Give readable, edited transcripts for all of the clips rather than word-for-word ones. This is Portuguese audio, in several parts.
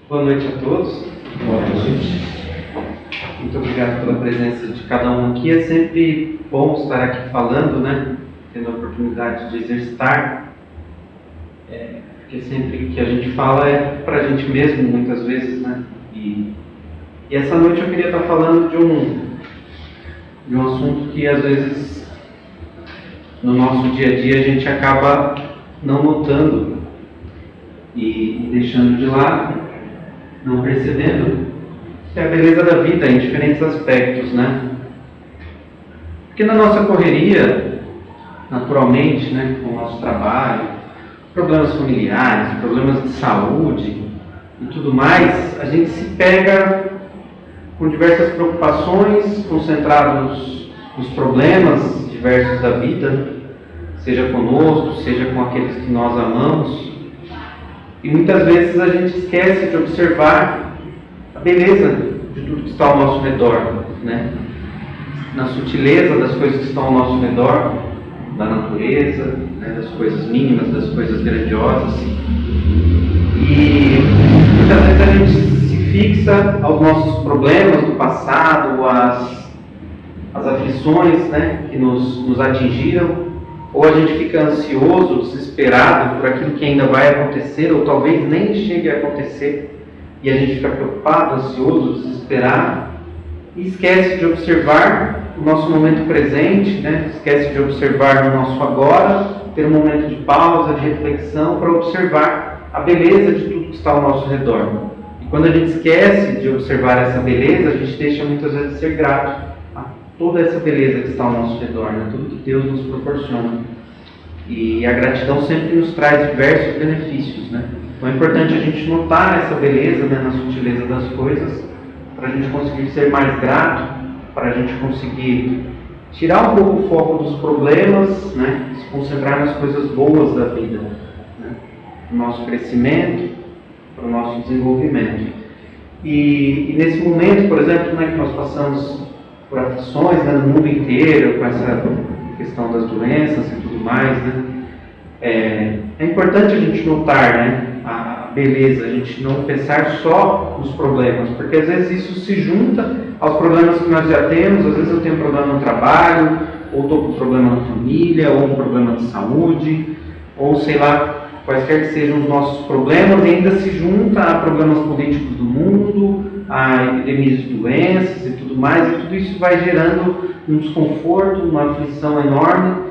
Boa noite a todos. Boa noite. Muito obrigado pela presença de cada um aqui. É sempre bom estar aqui falando, né? Tendo a oportunidade de exercitar. Porque sempre que a gente fala é para a gente mesmo, muitas vezes, né? E essa noite eu queria estar falando de um assunto que às vezes no nosso dia a dia a gente acaba não notando e deixando de lado, não percebendo, que é a beleza da vida em diferentes aspectos, né? Porque na nossa correria, naturalmente, né, com o nosso trabalho, problemas familiares, problemas de saúde e tudo mais, a gente se pega com diversas preocupações, concentrados nos problemas diversos da vida, seja conosco, seja com aqueles que nós amamos. E muitas vezes a gente esquece de observar a beleza de tudo que está ao nosso redor, né? Na sutileza das coisas que estão ao nosso redor, da natureza, né? Das coisas mínimas, das coisas grandiosas. E muitas vezes a gente se fixa aos nossos problemas do passado, às aflições, né? Que nos atingiram. Ou a gente fica ansioso, desesperado por aquilo que ainda vai acontecer, ou talvez nem chegue a acontecer, e a gente fica preocupado, ansioso, desesperado, e esquece de observar o nosso momento presente, né? Esquece de observar o nosso agora, ter um momento de pausa, de reflexão, para observar a beleza de tudo que está ao nosso redor. E quando a gente esquece de observar essa beleza, a gente deixa muitas vezes de ser grato toda essa beleza que está ao nosso redor, né? Tudo que Deus nos proporciona. E a gratidão sempre nos traz diversos benefícios, né? Então é importante a gente notar essa beleza, né, na sutileza das coisas, para a gente conseguir ser mais grato, para a gente conseguir tirar um pouco o foco dos problemas, né, se concentrar nas coisas boas da vida, né, para o nosso crescimento, para o nosso desenvolvimento. E nesse momento, por exemplo, né, que nós passamos por aflições, né, no mundo inteiro, com essa questão das doenças e tudo mais, né? É importante a gente notar, né, a beleza, a gente não pensar só nos problemas, porque às vezes isso se junta aos problemas que nós já temos. Às vezes eu tenho um problema no trabalho, ou estou com um problema na família, ou um problema de saúde, ou sei lá, quaisquer que sejam os nossos problemas, e ainda se junta a problemas políticos do mundo, a epidemias de doenças e tudo mais, e tudo isso vai gerando um desconforto, uma aflição enorme,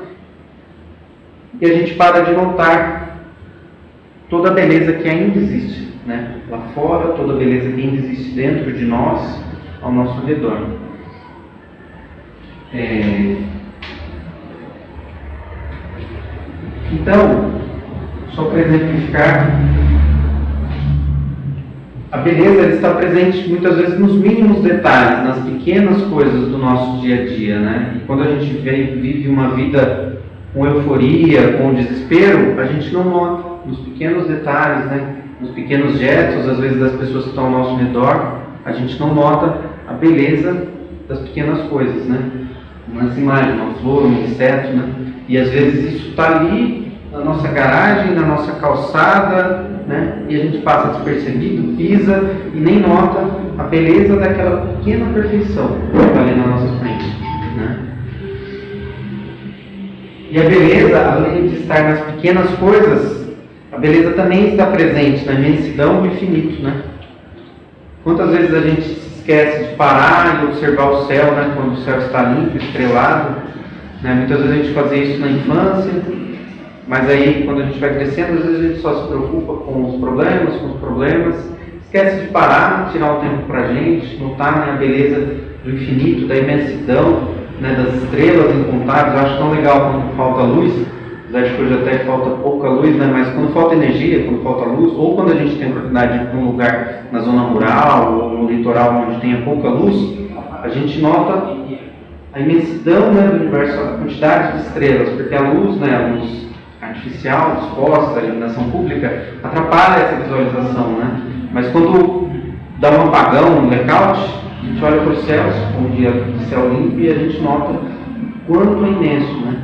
e a gente para de notar toda a beleza que ainda existe, né? Lá fora, toda a beleza que ainda existe dentro de nós, ao nosso redor. Então, só para exemplificar, a beleza está presente muitas vezes nos mínimos detalhes, nas pequenas coisas do nosso dia a dia, né? E quando a gente vive uma vida com euforia, com desespero, a gente não nota nos pequenos detalhes, né? Nos pequenos gestos, às vezes, das pessoas que estão ao nosso redor, a gente não nota a beleza das pequenas coisas, né? Nas imagens, uma flor, um inseto, né? E às vezes isso está ali na nossa garagem, na nossa calçada, né? E a gente passa despercebido, pisa e nem nota a beleza daquela pequena perfeição que está ali na nossa frente, né? E a beleza, além de estar nas pequenas coisas, a beleza também está presente na imensidão do infinito, né? Quantas vezes a gente se esquece de parar e observar o céu, né? Quando o céu está limpo, estrelado, né? Muitas vezes a gente fazia isso na infância, mas aí, quando a gente vai crescendo, às vezes a gente só se preocupa com os problemas, esquece de parar, tirar um tempo para a gente, notar, né, a beleza do infinito, da imensidão, né, das estrelas incontáveis. Eu acho tão legal quando falta luz, apesar de que hoje até falta pouca luz, né, mas quando falta energia, quando falta luz, ou quando a gente tem a oportunidade de ir para um lugar na zona rural ou no litoral onde tenha pouca luz, a gente nota a imensidão, né, do universo, a quantidade de estrelas, porque a luz, né, a luz artificial, dos postes, a iluminação pública, atrapalha essa visualização, né? Mas quando dá um apagão, um blackout, a gente olha para os céus, um dia de céu limpo, e a gente nota o quanto é imenso, né?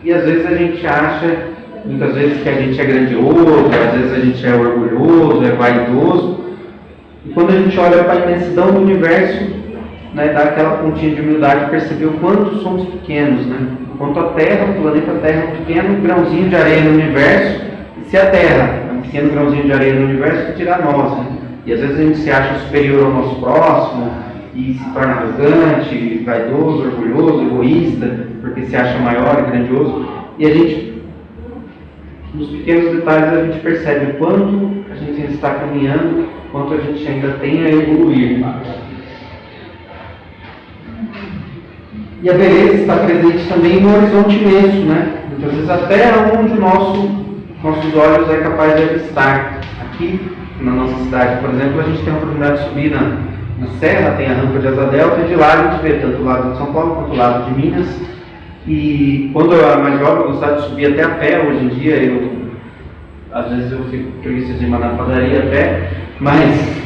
E às vezes a gente acha, muitas vezes, que a gente é grandioso, às vezes a gente é orgulhoso, é vaidoso, E quando a gente olha para a imensidão do universo, né, dá aquela pontinha de humildade, perceber o quanto somos pequenos, né? Enquanto a Terra, o planeta Terra é um pequeno grãozinho de areia no universo, e se a Terra é um pequeno grãozinho de areia no universo, que dirá nós, né? E às vezes a gente se acha superior ao nosso próximo, e se torna arrogante, vaidoso, orgulhoso, egoísta, porque se acha maior e grandioso. E a gente, nos pequenos detalhes, a gente percebe o quanto a gente ainda está caminhando, o quanto a gente ainda tem a evoluir. E a beleza está presente também no horizonte imenso, né? Muitas vezes até onde nossos olhos é capaz de avistar. Aqui, na nossa cidade, por exemplo, a gente tem a oportunidade de subir na serra, tem a rampa de Asa Delta, e de lá a gente vê tanto o lado de São Paulo quanto o lado de Minas. E quando eu era mais jovem, eu gostava de subir até a pé. Hoje em dia, às vezes eu fico preguiça de ir na padaria a pé, mas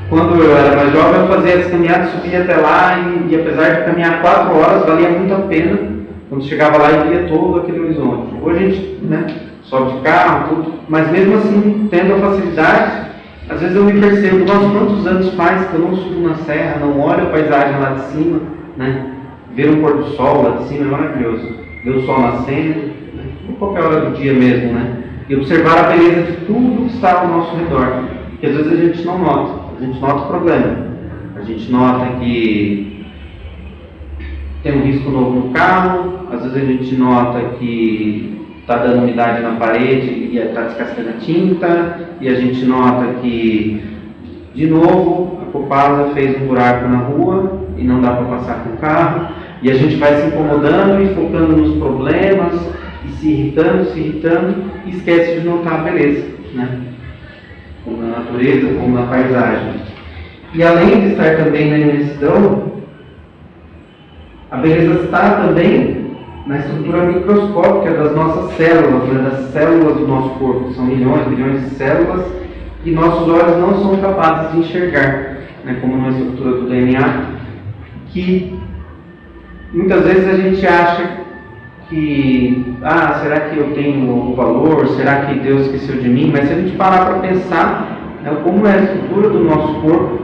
quando eu era mais jovem, eu fazia as caminhadas, subia até lá, e apesar de caminhar 4 horas, valia muito a pena quando chegava lá e via todo aquele horizonte. Hoje a gente, né, sobe de carro, tudo, mas mesmo assim, tendo a facilidade, às vezes eu me percebo, nossa, quantos anos faz que eu não subo na serra, não olho a paisagem lá de cima, né? Ver o pôr do sol lá de cima é maravilhoso. Ver o sol nascendo, né? Em qualquer hora do dia mesmo, né? E observar a beleza de tudo que está ao nosso redor. Que às vezes a gente não nota. A gente nota o problema. A gente nota que tem um risco novo no carro, às vezes a gente nota que está dando umidade na parede e está descascando a tinta, e a gente nota que, de novo, a Copasa fez um buraco na rua e não dá para passar com o carro, e a gente vai se incomodando e focando nos problemas, e se irritando, e esquece de notar a beleza, né? Como na natureza, como na paisagem. E além de estar também na imensidão, a beleza está também na estrutura microscópica das nossas células, né, das células do nosso corpo. São milhões, bilhões de células que nossos olhos não são capazes de enxergar, né, como na estrutura do DNA, que muitas vezes a gente acha que, será que eu tenho valor? Será que Deus esqueceu de mim? Mas se a gente parar para pensar, né, como é a estrutura do nosso corpo,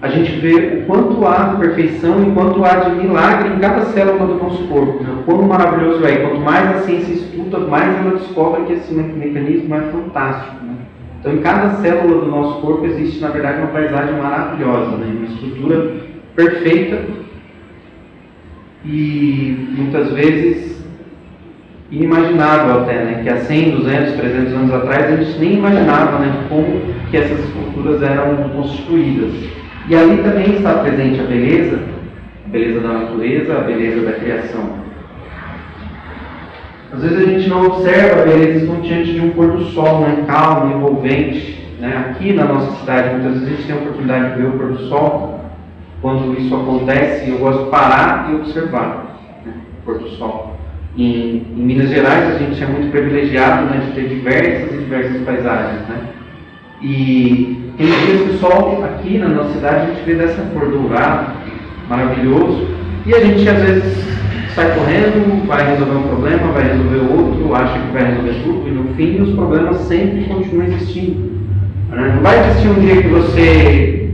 a gente vê o quanto há de perfeição e quanto há de milagre em cada célula do nosso corpo. Né? O quão maravilhoso é. Quanto mais a ciência estuda, mais ela descobre que esse mecanismo é fantástico. Né? Então, em cada célula do nosso corpo existe, na verdade, uma paisagem maravilhosa, né? Uma estrutura perfeita e, muitas vezes, inimaginável até, né? Que há 100, 200, 300 anos atrás, a gente nem imaginava, né, como que essas estruturas eram constituídas. E ali também está presente a beleza da natureza, a beleza da criação. Às vezes a gente não observa a beleza diante de um pôr do sol, né, calmo, envolvente. Né? Aqui na nossa cidade, muitas vezes a gente tem a oportunidade de ver o pôr do sol. Quando isso acontece, eu gosto de parar e observar, né, o pôr do sol. Em Minas Gerais, a gente é muito privilegiado, né, de ter diversas paisagens. Né? E tem dias que o sol aqui na nossa cidade a gente vê dessa cor dourada, maravilhoso, e a gente às vezes sai correndo, vai resolver um problema, vai resolver outro, acha que vai resolver tudo, e no fim os problemas sempre continuam existindo. Não vai existir um dia que você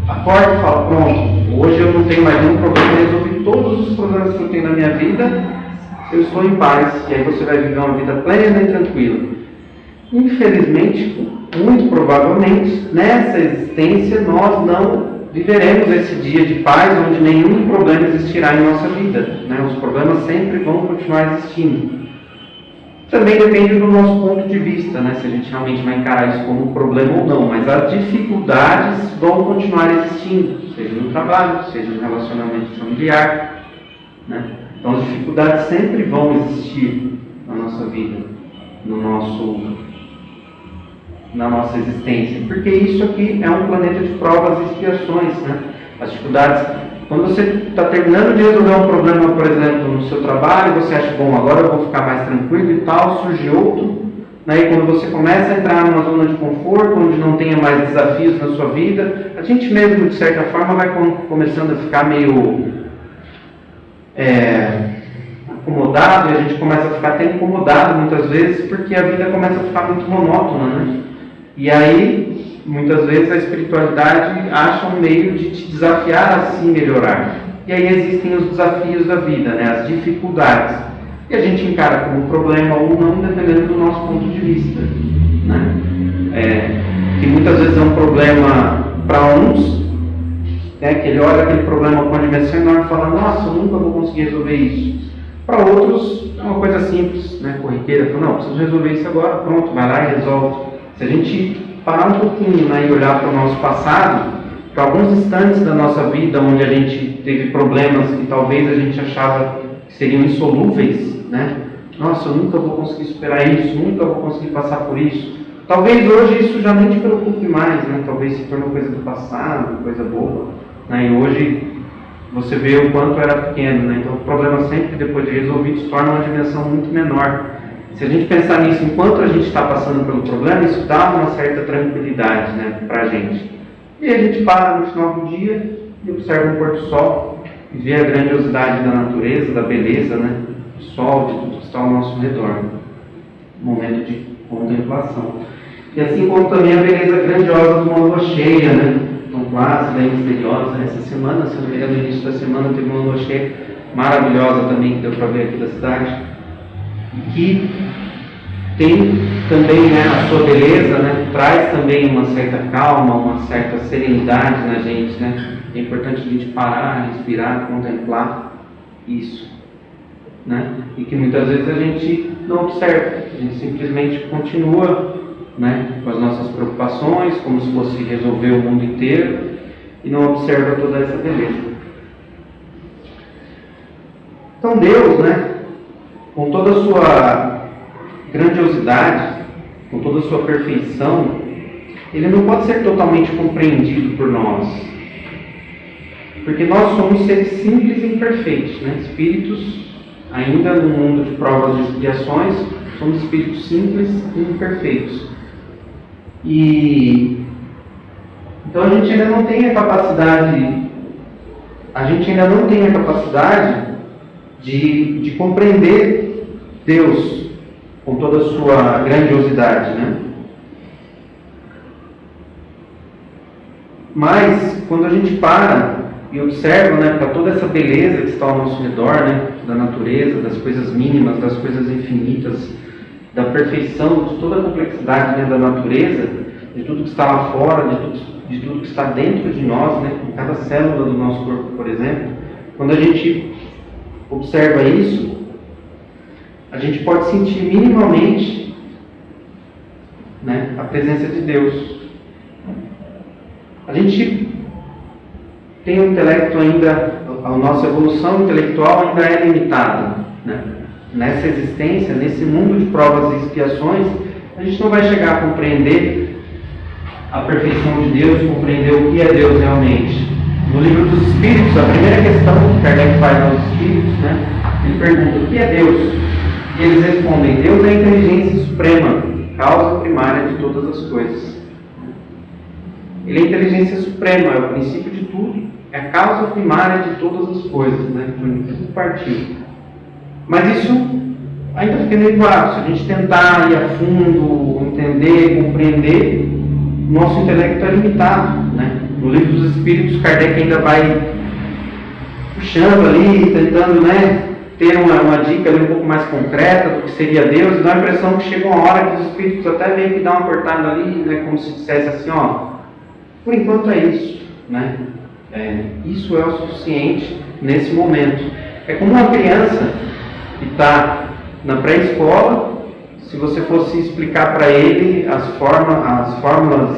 acorda e fala, pronto, hoje eu não tenho mais nenhum problema, eu resolvi todos os problemas que eu tenho na minha vida, eu estou em paz, e aí você vai viver uma vida plena e tranquila. Infelizmente, muito provavelmente, nessa existência nós não viveremos esse dia de paz onde nenhum problema existirá em nossa vida. Né? Os problemas sempre vão continuar existindo. Também depende do nosso ponto de vista, né? Se a gente realmente vai encarar isso como um problema ou não. Mas as dificuldades vão continuar existindo, seja no trabalho, seja no relacionamento familiar. Né? Então as dificuldades sempre vão existir na nossa vida, na nossa existência, porque isso aqui é um planeta de provas e expiações, né? As dificuldades, quando você está terminando de resolver um problema, por exemplo, no seu trabalho, você acha, bom, agora eu vou ficar mais tranquilo e tal, surge outro, né? E quando você começa a entrar numa zona de conforto, onde não tenha mais desafios na sua vida, a gente mesmo, de certa forma, vai começando a ficar meio acomodado, e a gente começa a ficar até incomodado muitas vezes, porque a vida começa a ficar muito monótona, né? E aí muitas vezes a espiritualidade acha um meio de te desafiar a se melhorar. E aí existem os desafios da vida, né? As dificuldades. E a gente encara como problema ou não, dependendo do nosso ponto de vista, né? Que muitas vezes é um problema para uns, né? Que ele olha aquele problema com a dimensão enorme e fala, nossa, eu nunca vou conseguir resolver isso. Para outros é uma coisa simples, né? Corriqueira, fala, não, preciso resolver isso agora, pronto, vai lá e resolve. Se a gente parar um pouquinho, né, e olhar para o nosso passado, para alguns instantes da nossa vida onde a gente teve problemas que talvez a gente achava que seriam insolúveis, né? Nossa, eu nunca vou conseguir superar isso, nunca vou conseguir passar por isso. Talvez hoje isso já nem te preocupe mais, né? Talvez se torne coisa do passado, coisa boba, né? E hoje você vê o quanto era pequeno, né? Então o problema sempre, depois de resolvido, se torna uma dimensão muito menor. Se a gente pensar nisso enquanto a gente está passando pelo problema, isso dá uma certa tranquilidade, né, para a gente. E a gente para no final do dia e observa o pôr do sol e vê a grandiosidade da natureza, da beleza, né, do sol, de tudo que está ao nosso redor. Um momento de contemplação. E assim como também a beleza grandiosa de uma lua cheia, né, tão plácida e misteriosa. Essa semana, se não me engano, no início da semana, teve uma lua cheia maravilhosa também, que deu para ver aqui da cidade. Que tem também, né, a sua beleza, né, traz também uma certa calma, uma certa serenidade na gente, né? É importante a gente parar, respirar, contemplar isso, né? E que muitas vezes a gente não observa, a gente simplesmente continua, né, com as nossas preocupações, como se fosse resolver o mundo inteiro, e não observa toda essa beleza. Então Deus, né, com toda a sua grandiosidade, com toda a sua perfeição, Ele não pode ser totalmente compreendido por nós. Porque nós somos seres simples e imperfeitos, né? Espíritos, ainda no mundo de provas e expiações, somos espíritos simples e imperfeitos. E então a gente ainda não tem a capacidade, de compreender Deus com toda a sua grandiosidade, né? Mas quando a gente para e observa, né, para toda essa beleza que está ao nosso redor, né, da natureza, das coisas mínimas, das coisas infinitas, da perfeição, de toda a complexidade, né, da natureza, de tudo que está lá fora, de tudo que está dentro de nós, né, em cada célula do nosso corpo, por exemplo, quando a gente observa isso, a gente pode sentir minimamente, né, a presença de Deus. A gente tem um intelecto ainda, a nossa evolução intelectual ainda é limitada, né? Nessa existência, nesse mundo de provas e expiações, a gente não vai chegar a compreender a perfeição de Deus, compreender o que é Deus realmente. No livro dos Espíritos, a primeira questão que Kardec faz aos Espíritos, né, ele pergunta: o que é Deus? E eles respondem: Deus é a inteligência suprema, causa primária de todas as coisas. Ele é a inteligência suprema, é o princípio de tudo, é a causa primária de todas as coisas, né? De onde tudo partiu. Mas isso ainda fica meio vago. Se a gente tentar ir a fundo, entender, compreender, nosso intelecto é limitado, né? No livro dos Espíritos, Kardec ainda vai puxando ali, tentando, né, ter uma dica ali um pouco mais concreta do que seria Deus, e dá a impressão que chega uma hora que os Espíritos até meio que dão uma cortada ali, né, como se dissesse assim, ó, por enquanto é isso, né? Isso é o suficiente nesse momento. É como uma criança que está na pré-escola, se você fosse explicar para ele as fórmulas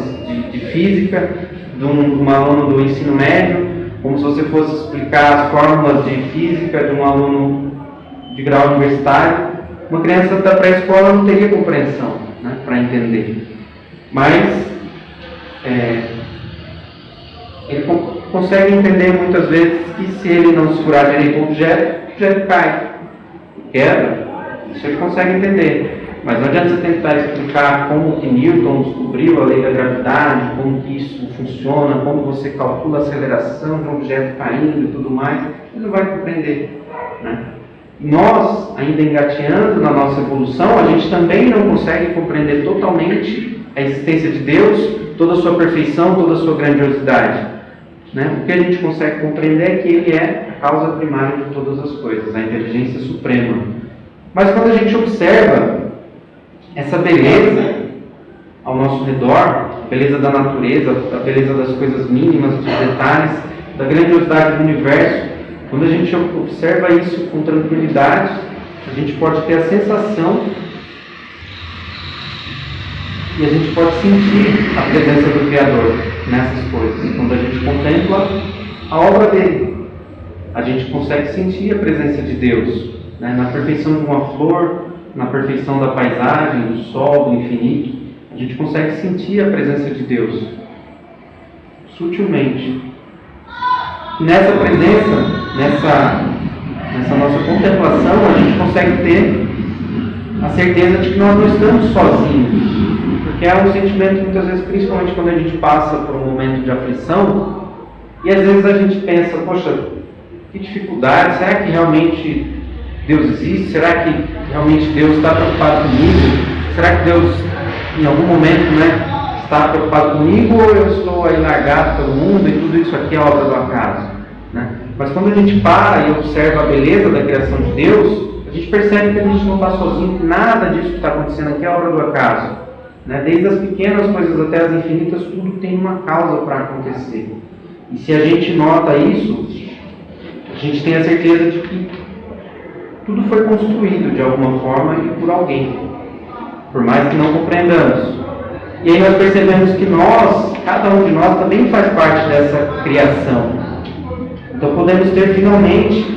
de física de um aluno do ensino médio, como se você fosse explicar as fórmulas de física de um aluno de grau universitário, uma criança da pré-escola não teria compreensão, né, para entender. Mas ele consegue entender muitas vezes que se ele não segurar direito o objeto cai, quebra. Isso ele consegue entender. Mas não adianta você tentar explicar como que Newton descobriu a lei da gravidade, como que isso funciona, como você calcula a aceleração de um objeto caindo e tudo mais. Ele não vai compreender, né? Nós, ainda engateando na nossa evolução, a gente também não consegue compreender totalmente a existência de Deus, toda a sua perfeição, toda a sua grandiosidade. Né? O que a gente consegue compreender é que Ele é a causa primária de todas as coisas, a inteligência suprema. Mas quando a gente observa essa beleza ao nosso redor, a beleza da natureza, a beleza das coisas mínimas, dos detalhes, da grandiosidade do universo, quando a gente observa isso com tranquilidade, a gente pode ter a sensação e a gente pode sentir a presença do Criador nessas coisas. Quando a gente contempla a obra dele, a gente consegue sentir a presença de Deus, né? Na perfeição de uma flor, na perfeição da paisagem, do sol, do infinito. A gente consegue sentir a presença de Deus sutilmente. E nessa presença, nessa nossa contemplação, a gente consegue ter a certeza de que nós não estamos sozinhos. Porque é um sentimento, muitas vezes, principalmente quando a gente passa por um momento de aflição, e às vezes a gente pensa, poxa, que dificuldade, será que realmente Deus existe? Será que realmente Deus está preocupado comigo? Será que Deus, em algum momento, né, está preocupado comigo, ou eu estou aí largado pelo mundo e tudo isso aqui é obra do acaso? Né? Mas quando a gente para e observa a beleza da criação de Deus, a gente percebe que a gente não está sozinho, que nada disso que está acontecendo aqui é obra do acaso. Né? Desde as pequenas coisas até as infinitas, tudo tem uma causa para acontecer. E se a gente nota isso, a gente tem a certeza de que tudo foi construído de alguma forma e por alguém, por mais que não compreendamos. E aí nós percebemos que cada um de nós também faz parte dessa criação. Então podemos ter finalmente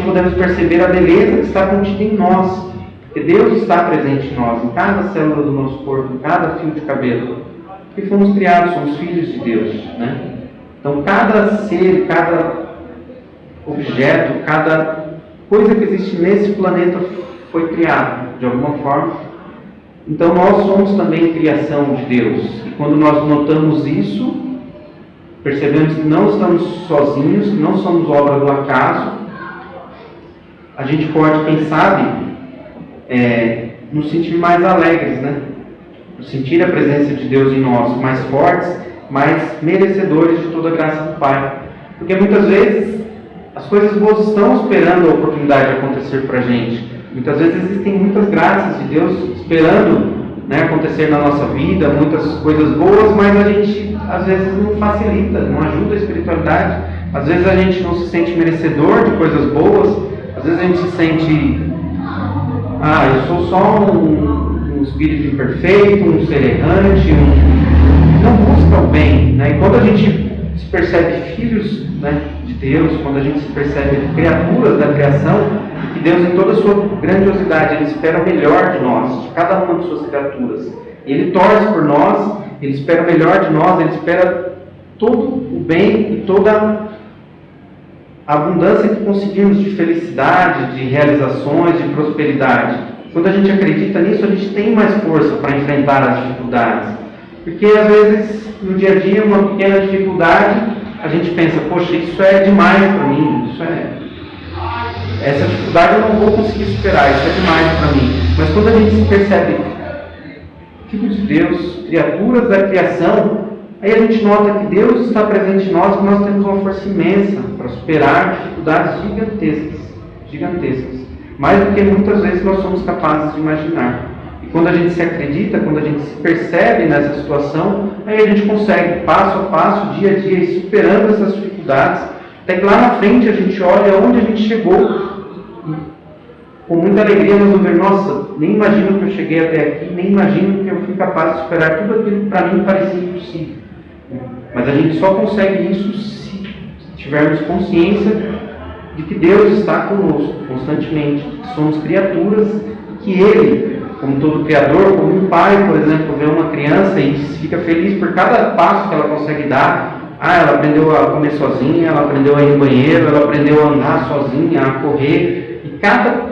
podemos perceber a beleza que está contida em nós. Porque Deus está presente em nós, em cada célula do nosso corpo, em cada fio de cabelo. Porque fomos criados, somos filhos de Deus. Né? Então cada ser, cada objeto, cada coisa que existe nesse planeta foi criado de alguma forma. Então nós somos também criação de Deus. E quando nós notamos isso, percebemos que não estamos sozinhos, que não somos obra do acaso, a gente pode, quem sabe, nos sentir mais alegres, né? Sentir a presença de Deus em nós, mais fortes, mais merecedores de toda a graça do Pai. Porque muitas vezes as coisas boas estão esperando a oportunidade de acontecer para a gente. Muitas vezes existem muitas graças de Deus esperando, né, acontecer na nossa vida, muitas coisas boas, mas a gente às vezes não facilita, não ajuda a espiritualidade. Às vezes a gente não se sente merecedor de coisas boas, às vezes a gente se sente, eu sou só um espírito imperfeito, um ser errante, não busca o bem. Né? E quando a gente se percebe filhos, né, de Deus, quando a gente se percebe criaturas da criação, que Deus, em toda a sua grandiosidade, Ele espera o melhor de nós, de cada uma de suas criaturas. Ele torce por nós, Ele espera o melhor de nós, Ele espera todo o bem e toda a abundância que conseguimos de felicidade, de realizações, de prosperidade. Quando a gente acredita nisso, a gente tem mais força para enfrentar as dificuldades. Porque às vezes, no dia a dia, uma pequena dificuldade, a gente pensa, poxa, isso é demais para mim, essa dificuldade eu não vou conseguir superar, isso é demais para mim. Mas quando a gente se percebe filhos de Deus, criaturas da criação, aí a gente nota que Deus está presente em nós, que nós temos uma força imensa para superar dificuldades gigantescas, mais do que muitas vezes nós somos capazes de imaginar. E quando a gente se acredita, quando a gente se percebe nessa situação, aí a gente consegue, passo a passo, dia a dia, ir superando essas dificuldades, até que lá na frente a gente olha onde a gente chegou, com muita alegria nós vamos ver, nossa, nem imagino que eu cheguei até aqui, nem imagino que eu fui capaz de superar tudo aquilo que para mim parecia impossível. Mas a gente só consegue isso se tivermos consciência de que Deus está conosco constantemente, que somos criaturas, que Ele, como todo criador, como um pai, por exemplo, vê uma criança e fica feliz por cada passo que ela consegue dar. Ela aprendeu a comer sozinha, ela aprendeu a ir no banheiro, ela aprendeu a andar sozinha, a correr. E cada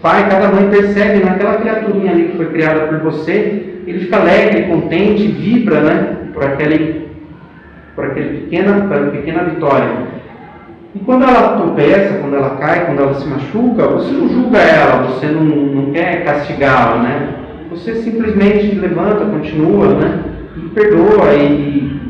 pai, cada mãe percebe naquela criaturinha ali que foi criada por você, ele fica alegre, contente, vibra, né, por aquela pequena vitória. E quando ela tropeça, quando ela cai, quando ela se machuca, você não julga ela, você não quer castigá-la, né? você simplesmente levanta, continua, né? E perdoa e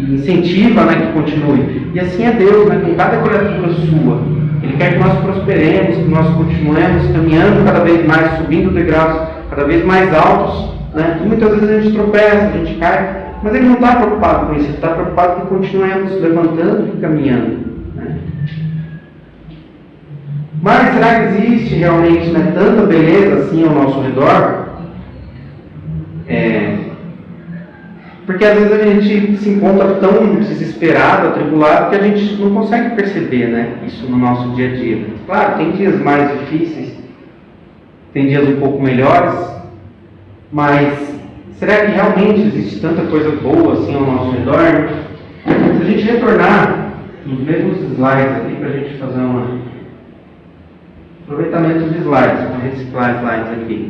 incentiva, né, que continue. E assim é Deus, né, com cada criatura sua. Ele quer que nós prosperemos, que nós continuemos caminhando cada vez mais, subindo degraus cada vez mais altos, né? E muitas vezes a gente tropeça, a gente cai, mas Ele não está preocupado com isso, Ele está preocupado que continuemos levantando e caminhando, né? Mas será que existe realmente, né, tanta beleza assim ao nosso redor? Porque às vezes a gente se encontra tão desesperado, atribulado, que a gente não consegue perceber, né, isso no nosso dia a dia. Claro, tem dias mais difíceis, tem dias um pouco melhores, mas será que realmente existe tanta coisa boa assim ao nosso redor? Se a gente retornar nos mesmos slides aqui, para a gente fazer um aproveitamento de slides, para reciclar slides aqui.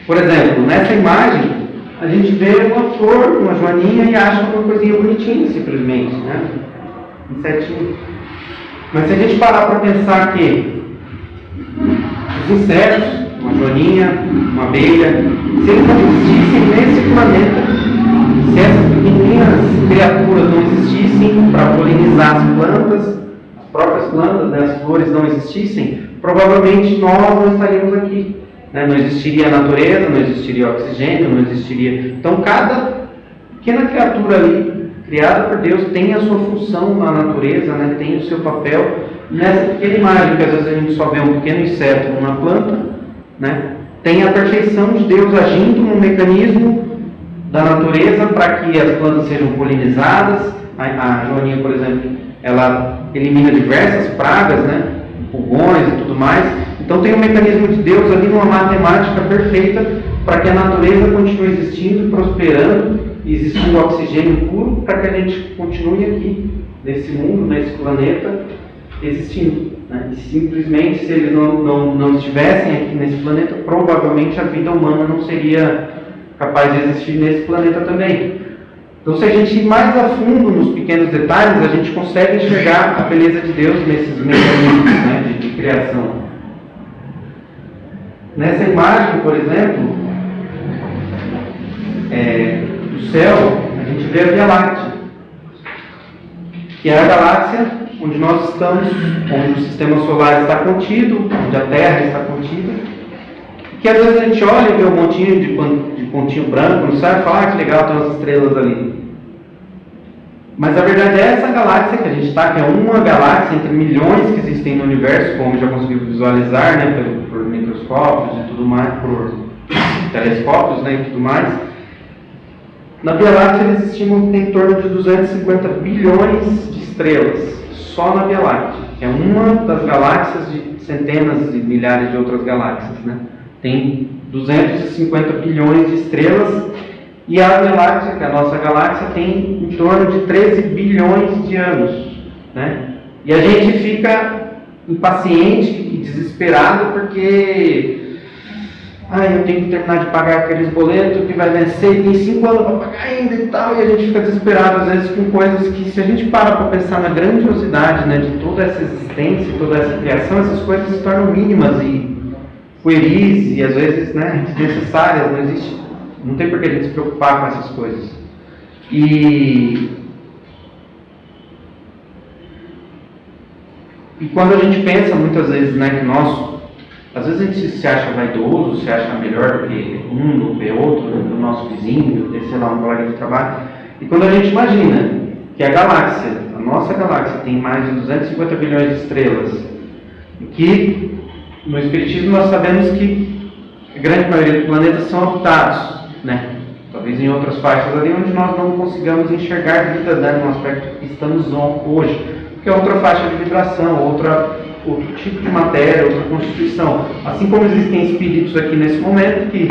Por exemplo, nessa imagem, a gente vê uma flor, uma joaninha e acha uma coisinha bonitinha, simplesmente, né? Um insetinho. Mas se a gente parar para pensar que os insetos, uma joaninha, uma abelha, se eles não existissem nesse planeta, se essas pequenininhas criaturas não existissem para polinizar as plantas, as próprias plantas, né, as flores não existissem, provavelmente nós não estaríamos aqui. Não existiria a natureza, não existiria oxigênio, não existiria... Então, cada pequena criatura ali, criada por Deus, tem a sua função na natureza, né? Tem o seu papel. Nessa pequena imagem, que às vezes a gente só vê um pequeno inseto numa planta, né? Tem a perfeição de Deus agindo no mecanismo da natureza para que as plantas sejam polinizadas. A joaninha, por exemplo, ela elimina diversas pragas, né? Pulgões e tudo mais. Então tem um mecanismo de Deus ali numa matemática perfeita para que a natureza continue existindo, prosperando, e existindo oxigênio puro para que a gente continue aqui, nesse mundo, nesse planeta, existindo, né? E simplesmente, se eles não estivessem aqui nesse planeta, provavelmente a vida humana não seria capaz de existir nesse planeta também. Então, se a gente ir mais a fundo nos pequenos detalhes, a gente consegue enxergar a beleza de Deus nesses mecanismos, né, de criação. Nessa imagem, por exemplo, do céu, a gente vê a Via Láctea, que é a galáxia onde nós estamos, onde o sistema solar está contido, onde a Terra está contida, que às vezes a gente olha e vê um montinho de pontinho branco no céu e fala, que legal, tem umas estrelas ali. Mas a verdade é essa galáxia que a gente está, que é uma galáxia entre milhões que existem no universo, como já conseguiu visualizar, né, por microscópios e tudo mais, por telescópios, né, e tudo mais. Na Via Láctea eles estimam que tem em torno de 250 bilhões de estrelas, só na Via Láctea, que é uma das galáxias de centenas de milhares de outras galáxias, né? Tem 250 bilhões de estrelas, e a Via Láctea, que é a nossa galáxia, tem em torno de 13 bilhões de anos, né? E a gente fica impaciente e desesperado porque eu tenho que terminar de pagar aqueles boletos que vai vencer, tem 5 anos para pagar ainda e tal, e a gente fica desesperado às vezes com coisas que, se a gente para pensar na grandiosidade, né, de toda essa existência, toda essa criação, essas coisas se tornam mínimas e pueris e às vezes, né, desnecessárias. Não tem por que a gente se preocupar com essas coisas. E quando a gente pensa muitas vezes, né, que nós, às vezes a gente se acha vaidoso, se acha melhor do que um, do que outro, do nosso vizinho, do que, sei lá, um colega de trabalho. E quando a gente imagina que a galáxia, a nossa galáxia, tem mais de 250 bilhões de estrelas, e que no Espiritismo nós sabemos que a grande maioria dos planetas são habitados, né? Talvez em outras faixas ali onde nós não consigamos enxergar vida, né, no aspecto que estamos hoje, porque é outra faixa de vibração, outro tipo de matéria, outra constituição. Assim como existem espíritos aqui nesse momento que,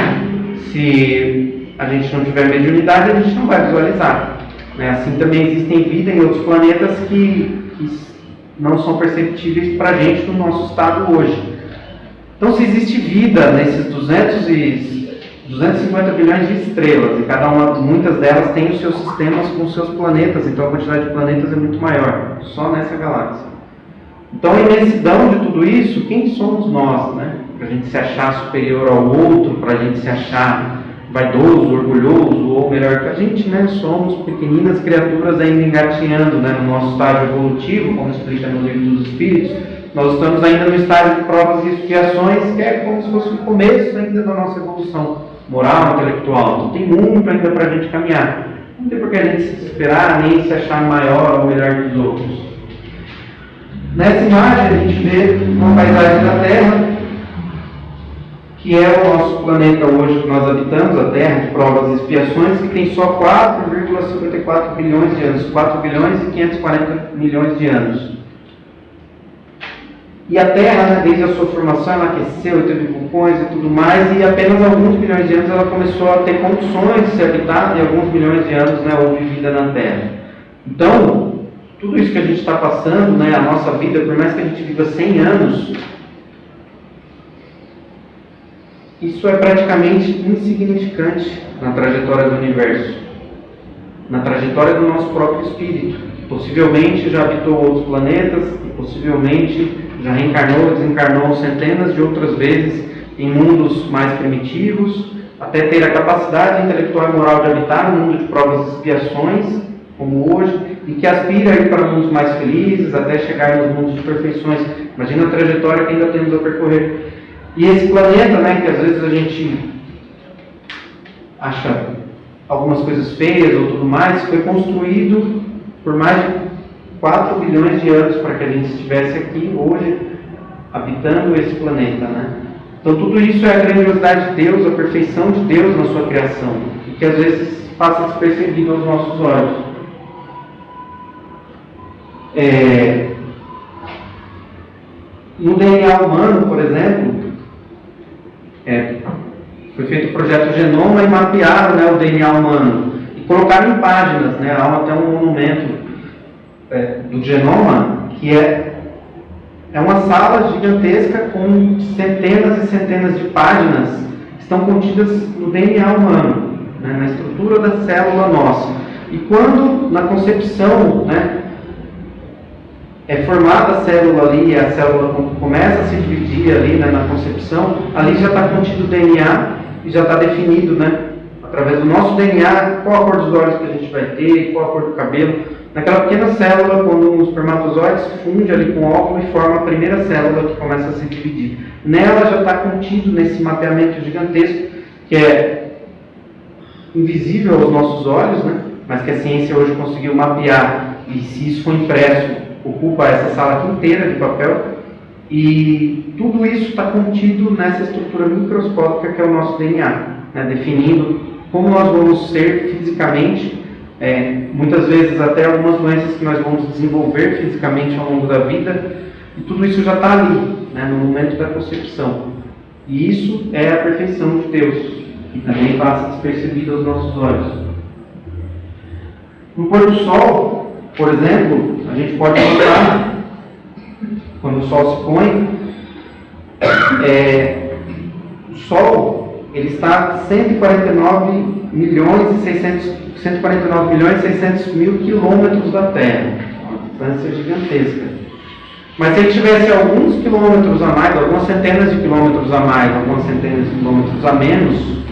se a gente não tiver mediunidade, a gente não vai visualizar, né? Assim também existem vida em outros planetas que não são perceptíveis para a gente no nosso estado hoje. Então, se existe vida nesses 250 bilhões de estrelas, e muitas delas têm os seus sistemas com os seus planetas, então a quantidade de planetas é muito maior, só nessa galáxia. Então, a imensidão de tudo isso, quem somos nós, né? para a gente se achar superior ao outro, para a gente se achar vaidoso, orgulhoso, ou melhor que a gente, né? Somos pequeninas criaturas ainda engatinhando, né? No nosso estágio evolutivo, como explica no Livro dos Espíritos. Nós estamos ainda no estágio de provas e expiações, que é como se fosse o começo ainda da nossa evolução moral, intelectual. Então tem muito ainda para a gente caminhar. Não tem por que a gente se desesperar, nem se achar maior ou melhor que os outros. Nessa imagem a gente vê uma paisagem da Terra, que é o nosso planeta hoje que nós habitamos, a Terra, de provas e expiações, que tem só 4,54 bilhões de anos, 4 bilhões e 540 milhões de anos. E a Terra, né, desde a sua formação, ela aqueceu, teve vulcões e tudo mais, e apenas alguns bilhões de anos ela começou a ter condições de ser habitada, e alguns bilhões de anos, né, houve vida na Terra. Então, tudo isso que a gente está passando, né, a nossa vida, por mais que a gente viva 100 anos, isso é praticamente insignificante na trajetória do universo, na trajetória do nosso próprio espírito, que possivelmente já habitou outros planetas, e possivelmente já reencarnou e desencarnou centenas de outras vezes em mundos mais primitivos, até ter a capacidade intelectual e moral de habitar um mundo de provas e expiações, como hoje, e que aspira a ir para mundos mais felizes, até chegar nos mundos de perfeições. Imagina a trajetória que ainda temos a percorrer. E esse planeta, né, que às vezes a gente acha algumas coisas feias ou tudo mais, foi construído por mais de 4 bilhões de anos para que a gente estivesse aqui hoje, habitando esse planeta, né? Então tudo isso é a grandiosidade de Deus, a perfeição de Deus na sua criação, e que às vezes passa despercebido aos nossos olhos. No DNA humano, por exemplo, foi feito o projeto Genoma e mapearam, né, o DNA humano e colocaram em páginas, né, há até um monumento do genoma que é uma sala gigantesca com centenas e centenas de páginas que estão contidas no DNA humano, né, na estrutura da célula nossa. E quando na concepção, né, é formada a célula ali, a célula começa a se dividir ali, né, na concepção, ali já está contido o DNA e já está definido, né, através do nosso DNA, qual a cor dos olhos que a gente vai ter, qual a cor do cabelo. Naquela pequena célula, quando o espermatozoide se funde ali com o óvulo e forma a primeira célula que começa a se dividir. Nela já está contido nesse mapeamento gigantesco, que é invisível aos nossos olhos, né, mas que a ciência hoje conseguiu mapear, e se isso for impresso, ocupa essa sala aqui inteira de papel, e tudo isso está contido nessa estrutura microscópica que é o nosso DNA, né, definindo como nós vamos ser fisicamente, muitas vezes até algumas doenças que nós vamos desenvolver fisicamente ao longo da vida, e tudo isso já está ali, né, no momento da concepção. E isso é a perfeição de Deus, que também passa despercebido aos nossos olhos. No pôr do sol, por exemplo, a gente pode notar, quando o sol se põe, o sol ele está a 149 milhões e 600 mil quilômetros da Terra, uma distância gigantesca. Mas se ele tivesse alguns quilômetros a mais, algumas centenas de quilômetros a mais, algumas centenas de quilômetros a menos,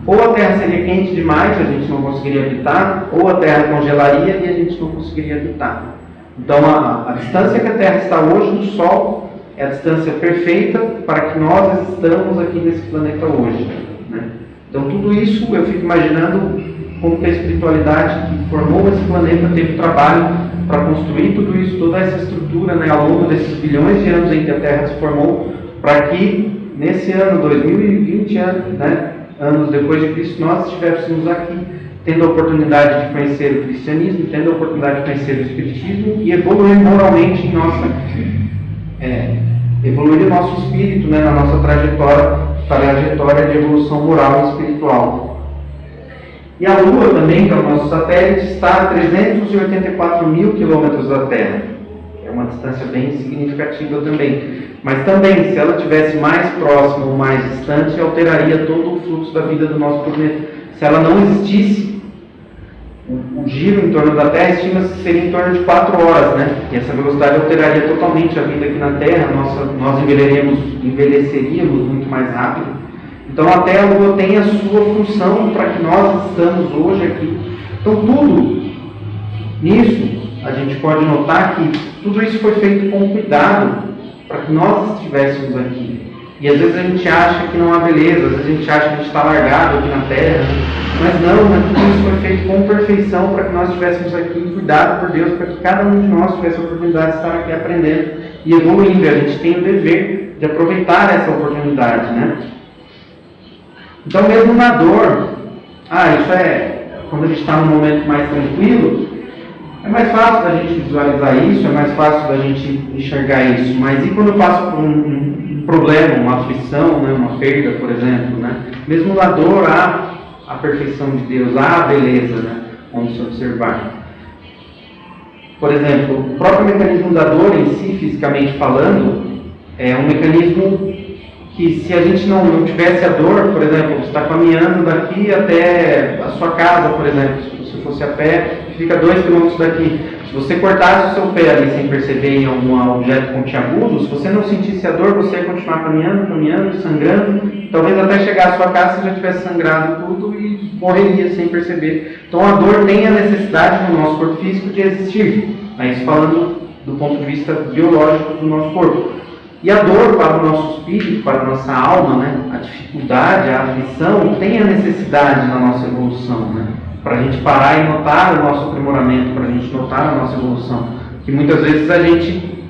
ou a Terra seria quente demais, a gente não conseguiria habitar, ou a Terra congelaria e a gente não conseguiria habitar. Então a distância que a Terra está hoje do Sol é a distância perfeita para que nós existamos aqui nesse planeta hoje, né? Então tudo isso eu fico imaginando como que a espiritualidade que formou esse planeta teve trabalho para construir tudo isso, toda essa estrutura, né, ao longo desses bilhões de anos em que a Terra se formou, para que nesse ano 2020, né, anos depois de Cristo, nós estivéssemos aqui, tendo a oportunidade de conhecer o cristianismo, tendo a oportunidade de conhecer o espiritismo e evoluir moralmente em evoluir o nosso espírito, né, na nossa trajetória de evolução moral e espiritual. E a Lua também, que é o nosso satélite, está a 384 mil quilômetros da Terra, que é uma distância bem significativa também. Mas também, se ela estivesse mais próxima ou mais distante, alteraria todo o fluxo da vida do nosso planeta. Se ela não existisse, o giro em torno da Terra estima-se que seria em torno de 4 horas, né? E essa velocidade alteraria totalmente a vida aqui na Terra, nós envelheceríamos muito mais rápido. Então a Terra, a Lua tem a sua função para que nós estamos hoje aqui. Então tudo nisso, a gente pode notar que tudo isso foi feito com cuidado para que nós estivéssemos aqui. E às vezes a gente acha que não há beleza, às vezes a gente acha que a gente está largado aqui na Terra, mas não, tudo isso foi feito com perfeição para que nós estivéssemos aqui, cuidado por Deus, para que cada um de nós tivesse a oportunidade de estar aqui aprendendo e evoluindo. A gente tem o dever de aproveitar essa oportunidade, né? Então mesmo na dor, isso é quando a gente está num momento mais tranquilo, é mais fácil da gente visualizar isso, é mais fácil da gente enxergar isso. Mas e quando eu passo por um problema, uma aflição, né, uma perda, por exemplo, né? Mesmo na dor há a perfeição de Deus, há a beleza, né, onde se observar. Por exemplo, o próprio mecanismo da dor em si, fisicamente falando, é um mecanismo que se a gente não tivesse a dor, por exemplo, você está caminhando daqui até a sua casa, por exemplo, se você fosse a pé, fica 2 km daqui. Se você cortasse o seu pé ali sem perceber em algum objeto pontiagudo, se você não sentisse a dor, você ia continuar caminhando, sangrando, talvez até chegar à sua casa você já tivesse sangrado tudo e morreria sem perceber. Então a dor tem a necessidade no nosso corpo físico de existir, isso falando do ponto de vista biológico do nosso corpo. E a dor para o nosso espírito, para a nossa alma, né? A dificuldade, a aflição, tem a necessidade na nossa evolução, né? Para a gente parar e notar o nosso aprimoramento, para a gente notar a nossa evolução. Que muitas vezes a gente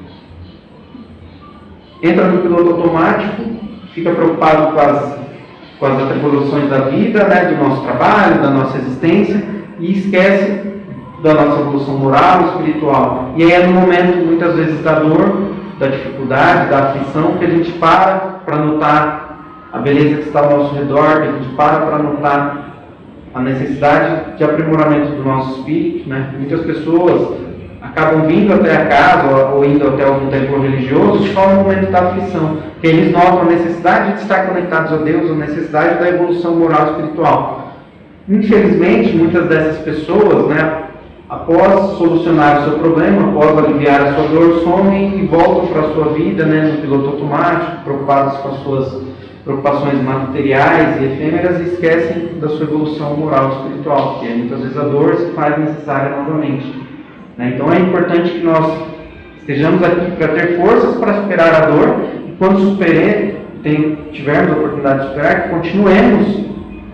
entra no piloto automático, fica preocupado com as atribulações da vida, né? Do nosso trabalho, da nossa existência, e esquece da nossa evolução moral e espiritual. E aí é no momento, muitas vezes, da dor, da dificuldade, da aflição, que a gente para notar a beleza que está ao nosso redor, que a gente para notar a necessidade de aprimoramento do nosso espírito, né? Muitas pessoas acabam vindo até a casa ou indo até algum templo religioso só no momento da aflição, que eles notam a necessidade de estar conectados a Deus, a necessidade da evolução moral e espiritual. Infelizmente, muitas dessas pessoas, né, após solucionar o seu problema, após aliviar a sua dor, somem e voltam para a sua vida, né, no piloto automático, preocupados com as suas preocupações materiais e efêmeras, e esquecem da sua evolução moral e espiritual, porque muitas vezes a dor se faz necessária novamente. Né? Então é importante que nós estejamos aqui para ter forças para superar a dor, e quando tivermos a oportunidade de superar, que continuemos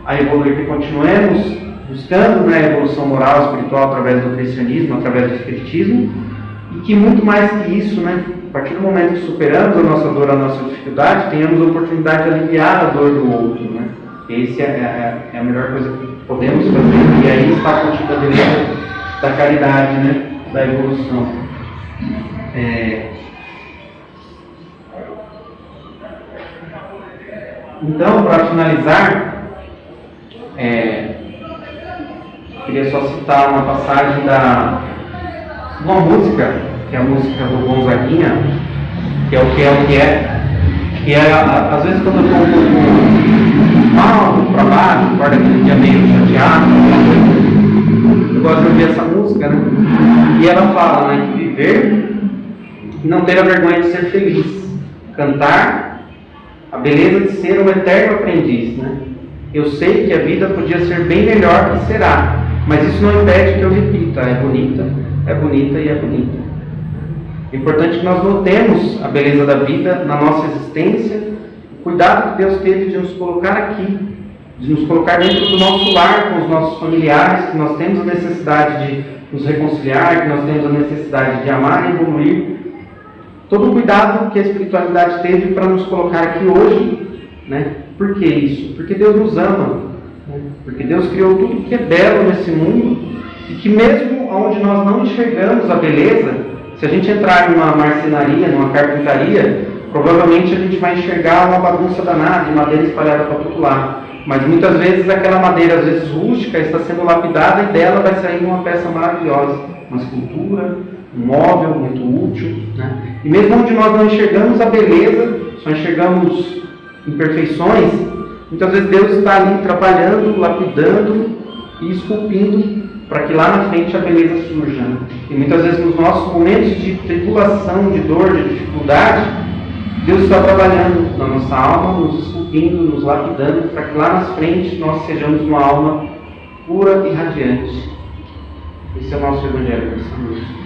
a evoluir, que continuemos buscando, né, a evolução moral e espiritual através do cristianismo, através do espiritismo, e que muito mais que isso, né, a partir do momento que superamos a nossa dor, a nossa dificuldade, tenhamos a oportunidade de aliviar a dor do outro. Né? Essa é a melhor coisa que podemos fazer, e aí está contida a beleza da caridade, né, da evolução. Então, para finalizar, queria só citar uma passagem de uma música, que é a música do Gonzaguinha, que é o que é, que às vezes quando eu estou um pouco mal, para baixo, acordo aquele dia meio chateado, eu gosto de ouvir essa música, né? E ela fala, né, que viver e não ter a vergonha de ser feliz, cantar a beleza de ser um eterno aprendiz, né? Eu sei que a vida podia ser bem melhor que será, mas isso não impede que eu repita, é bonita e é bonita. É importante que nós notemos a beleza da vida na nossa existência, o cuidado que Deus teve de nos colocar aqui, de nos colocar dentro do nosso lar, com os nossos familiares, que nós temos a necessidade de nos reconciliar, que nós temos a necessidade de amar e evoluir. Todo o cuidado que a espiritualidade teve para nos colocar aqui hoje, né? Por que isso? Porque Deus nos ama, né? Porque Deus criou tudo que é belo nesse mundo, e que mesmo onde nós não enxergamos a beleza, se a gente entrar numa marcenaria, numa carpintaria, provavelmente a gente vai enxergar uma bagunça danada de madeira espalhada para todo lado. Mas muitas vezes aquela madeira, às vezes rústica, está sendo lapidada e dela vai sair uma peça maravilhosa, uma escultura, um móvel muito útil. Né? E mesmo onde nós não enxergamos a beleza, só enxergamos imperfeições, muitas vezes Deus está ali trabalhando, lapidando e esculpindo para que lá na frente a beleza surja. Né? E muitas vezes nos nossos momentos de tribulação, de dor, de dificuldade, Deus está trabalhando na nossa alma, nos esculpindo, nos lapidando, para que lá na frente nós sejamos uma alma pura e radiante. Esse é o nosso Evangelho dessa noite.